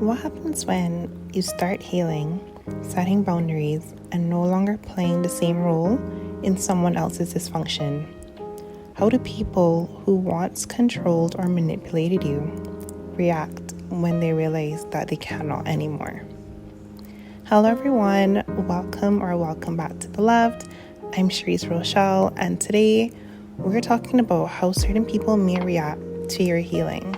What happens when you start healing, setting boundaries, and no longer playing the same role in someone else's dysfunction? How do people who once controlled or manipulated you react when they realize that they cannot anymore? Hello everyone, welcome back to Beloved. I'm Cherise Rochelle, and today we're talking about how certain people may react to your healing.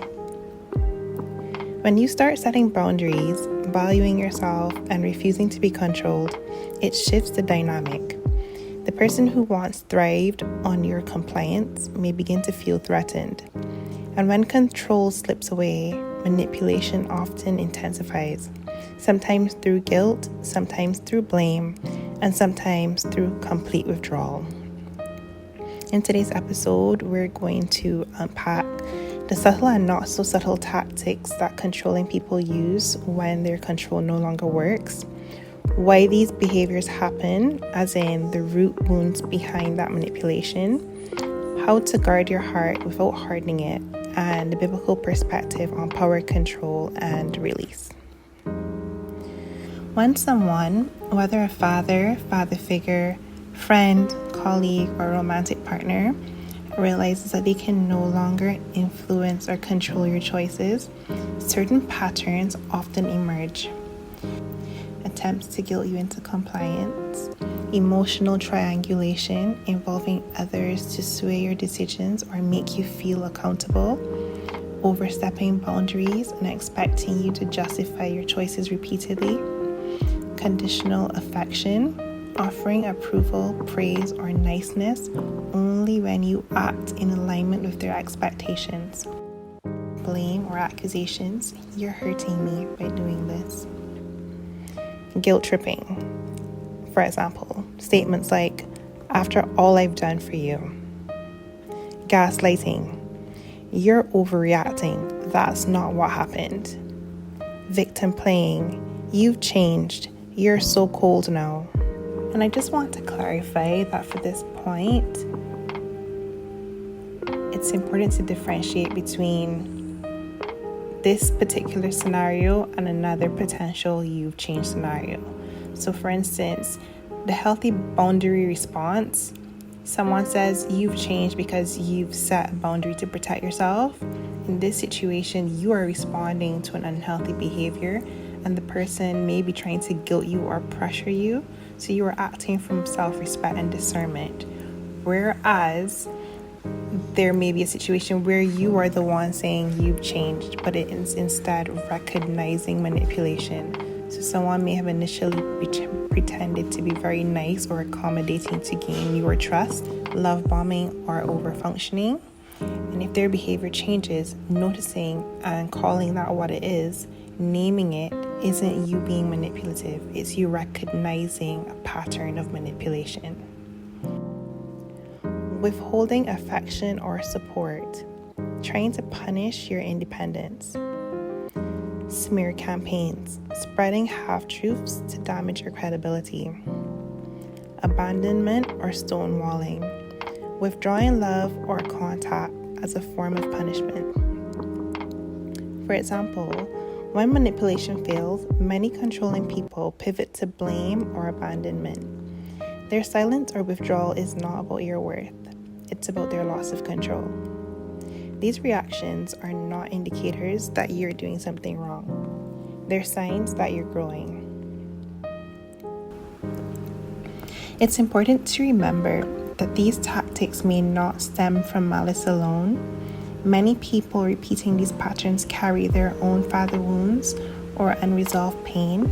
When you start setting boundaries, valuing yourself, and refusing to be controlled, it shifts the dynamic. The person who once thrived on your compliance may begin to feel threatened. And when control slips away, manipulation often intensifies, sometimes through guilt, sometimes through blame, and sometimes through complete withdrawal. In today's episode, we're going to unpack the subtle and not so subtle tactics that controlling people use when their control no longer works, why these behaviors happen, as in the root wounds behind that manipulation, how to guard your heart without hardening it, and the biblical perspective on power, control, and release. When someone, whether a father figure, friend, colleague, or romantic partner, realizes that they can no longer influence or control your choices, certain patterns often emerge. Attempts to guilt you into compliance, emotional triangulation involving others to sway your decisions or make you feel accountable, overstepping boundaries and expecting you to justify your choices repeatedly, conditional affection, offering approval, praise, or niceness only when you act in alignment with their expectations. Blame or accusations, you're hurting me by doing this. Guilt tripping. For example, statements like, after all I've done for you. Gaslighting. You're overreacting. That's not what happened. Victim playing. You've changed. You're so cold now. And I just want to clarify that for this point, it's important to differentiate between this particular scenario and another potential you've changed scenario. So for instance, the healthy boundary response, someone says you've changed because you've set a boundary to protect yourself. In this situation, you are responding to an unhealthy behavior and the person may be trying to guilt you or pressure you. So you are acting from self-respect and discernment. Whereas there may be a situation where you are the one saying you've changed, but it is instead recognizing manipulation. So someone may have initially pretended to be very nice or accommodating to gain your trust, love bombing, or over-functioning. And if their behavior changes, noticing and calling that what it is, naming it, isn't you being manipulative, it's you recognizing a pattern of manipulation. Withholding affection or support, trying to punish your independence. Smear campaigns, spreading half-truths to damage your credibility. Abandonment or stonewalling, withdrawing love or contact as a form of punishment. For example, when manipulation fails, many controlling people pivot to blame or abandonment. Their silence or withdrawal is not about your worth, it's about their loss of control. These reactions are not indicators that you're doing something wrong. They're signs that you're growing. It's important to remember that these tactics may not stem from malice alone. Many people repeating these patterns carry their own father wounds or unresolved pain.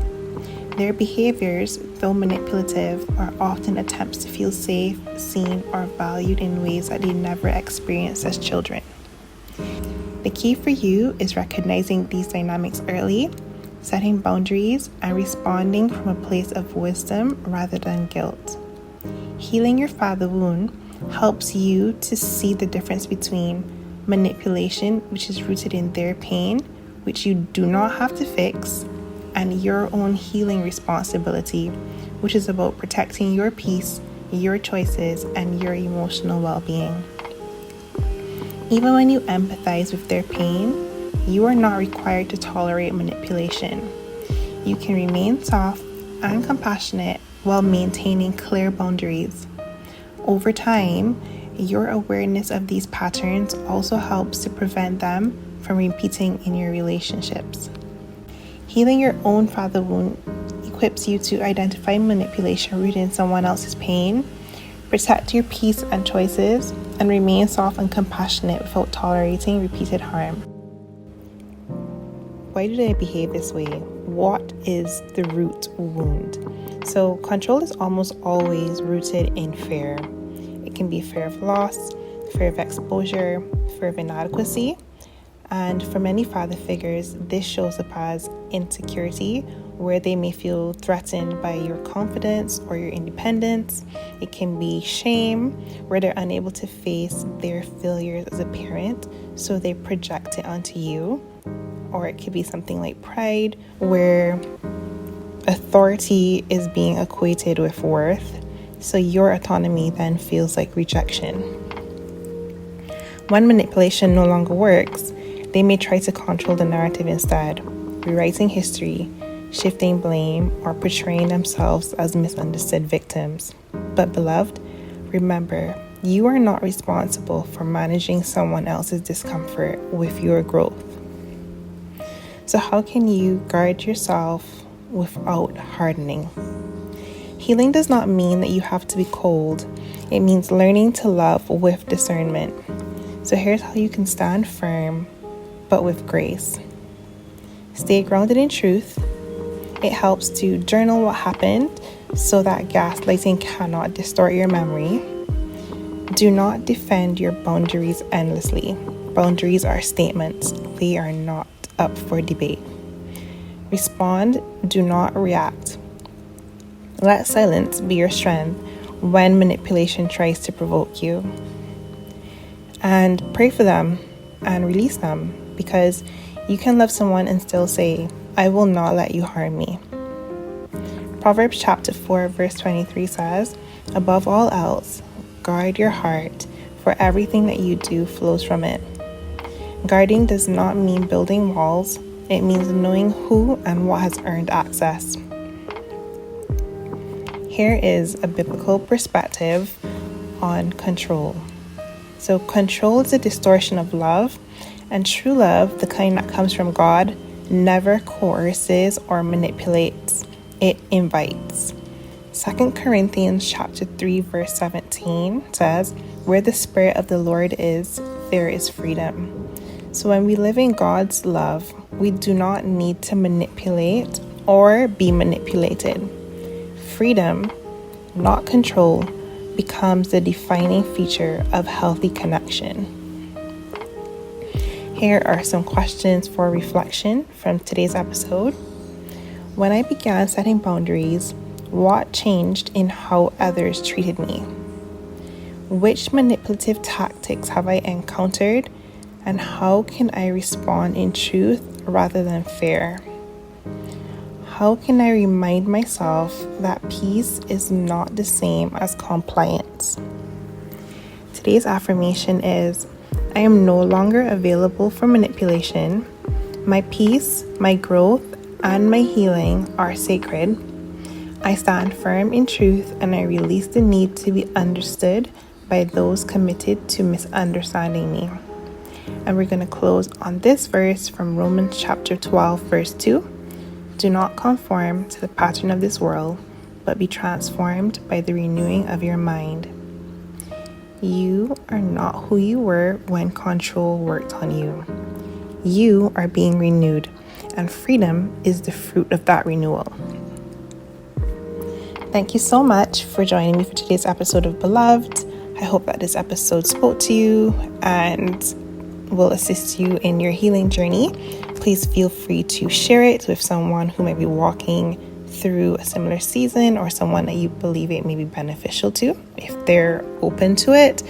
Their behaviors, though manipulative, are often attempts to feel safe, seen, or valued in ways that they never experienced as children. The key for you is recognizing these dynamics early, setting boundaries, and responding from a place of wisdom rather than guilt. Healing your father wound helps you to see the difference between manipulation, which is rooted in their pain, which you do not have to fix, and your own healing responsibility, which is about protecting your peace, your choices, and your emotional well-being. Even when you empathize with their pain, you are not required to tolerate manipulation. You can remain soft and compassionate while maintaining clear boundaries. Over time, your awareness of these patterns also helps to prevent them from repeating in your relationships. Healing your own father wound equips you to identify manipulation rooted in someone else's pain, protect your peace and choices, and remain soft and compassionate without tolerating repeated harm. Why do I behave this way? What is the root wound? So control is almost always rooted in fear. It can be fear of loss, fear of exposure, fear of inadequacy. And for many father figures, this shows up as insecurity, where they may feel threatened by your confidence or your independence. It can be shame, where they're unable to face their failures as a parent, so they project it onto you. Or it could be something like pride, where authority is being equated with worth, so your autonomy then feels like rejection. When manipulation no longer works, they may try to control the narrative instead, rewriting history, shifting blame, or portraying themselves as misunderstood victims. But beloved, remember, you are not responsible for managing someone else's discomfort with your growth. So how can you guard yourself without hardening? Healing does not mean that you have to be cold. It means learning to love with discernment. So here's how you can stand firm, but with grace. Stay grounded in truth. It helps to journal what happened so that gaslighting cannot distort your memory. Do not defend your boundaries endlessly. Boundaries are statements. They are not up for debate. Respond, do not react. Let silence be your strength when manipulation tries to provoke you. And pray for them and release them, because you can love someone and still say, I will not let you harm me. Proverbs chapter 4 verse 23 says, above all else, guard your heart, for everything that you do flows from it. Guarding does not mean building walls. It means knowing who and what has earned access. Here is a biblical perspective on control. So control is a distortion of love, and true love, the kind that comes from God, never coerces or manipulates. It invites. 2 Corinthians chapter 3 verse 17 says, where the Spirit of the Lord is, there is freedom. So when we live in God's love, we do not need to manipulate or be manipulated. Freedom, not control, becomes the defining feature of healthy connection. Here are some questions for reflection from today's episode. When I began setting boundaries, what changed in how others treated me? Which manipulative tactics have I encountered, and how can I respond in truth rather than fear? How can I remind myself that peace is not the same as compliance? Today's affirmation is, I am no longer available for manipulation. My peace, my growth, and my healing are sacred. I stand firm in truth, and I release the need to be understood by those committed to misunderstanding me. And we're going to close on this verse from Romans chapter 12, verse 2. Do not conform to the pattern of this world, but be transformed by the renewing of your mind. You are not who you were when control worked on you. You are being renewed, and freedom is the fruit of that renewal. Thank you so much for joining me for today's episode of Beloved. I hope that this episode spoke to you and will assist you in your healing journey. Please feel free to share it with someone who might be walking through a similar season, or someone that you believe it may be beneficial to if they're open to it.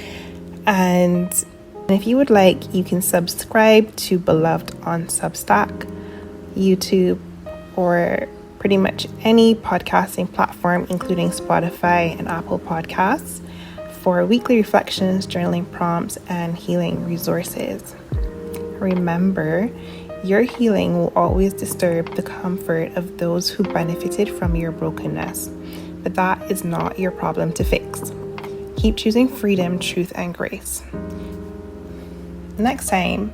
And if you would like, you can subscribe to Beloved on Substack, YouTube, or pretty much any podcasting platform, including Spotify and Apple Podcasts, for weekly reflections, journaling prompts, and healing resources. Remember, Your healing will always disturb the comfort of those who benefited from your brokenness, but that is not your problem to fix. Keep choosing freedom, truth, and grace. Next time,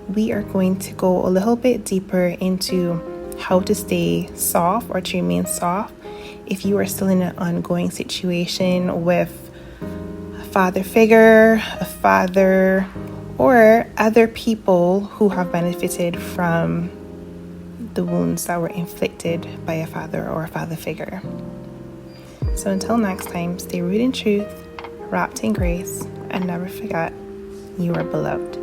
we are going to go a little bit deeper into how to stay soft or to remain soft if you are still in an ongoing situation with a father figure, a father, or other people who have benefited from the wounds that were inflicted by a father or a father figure. So until next time, stay rooted in truth, wrapped in grace, and never forget you are beloved.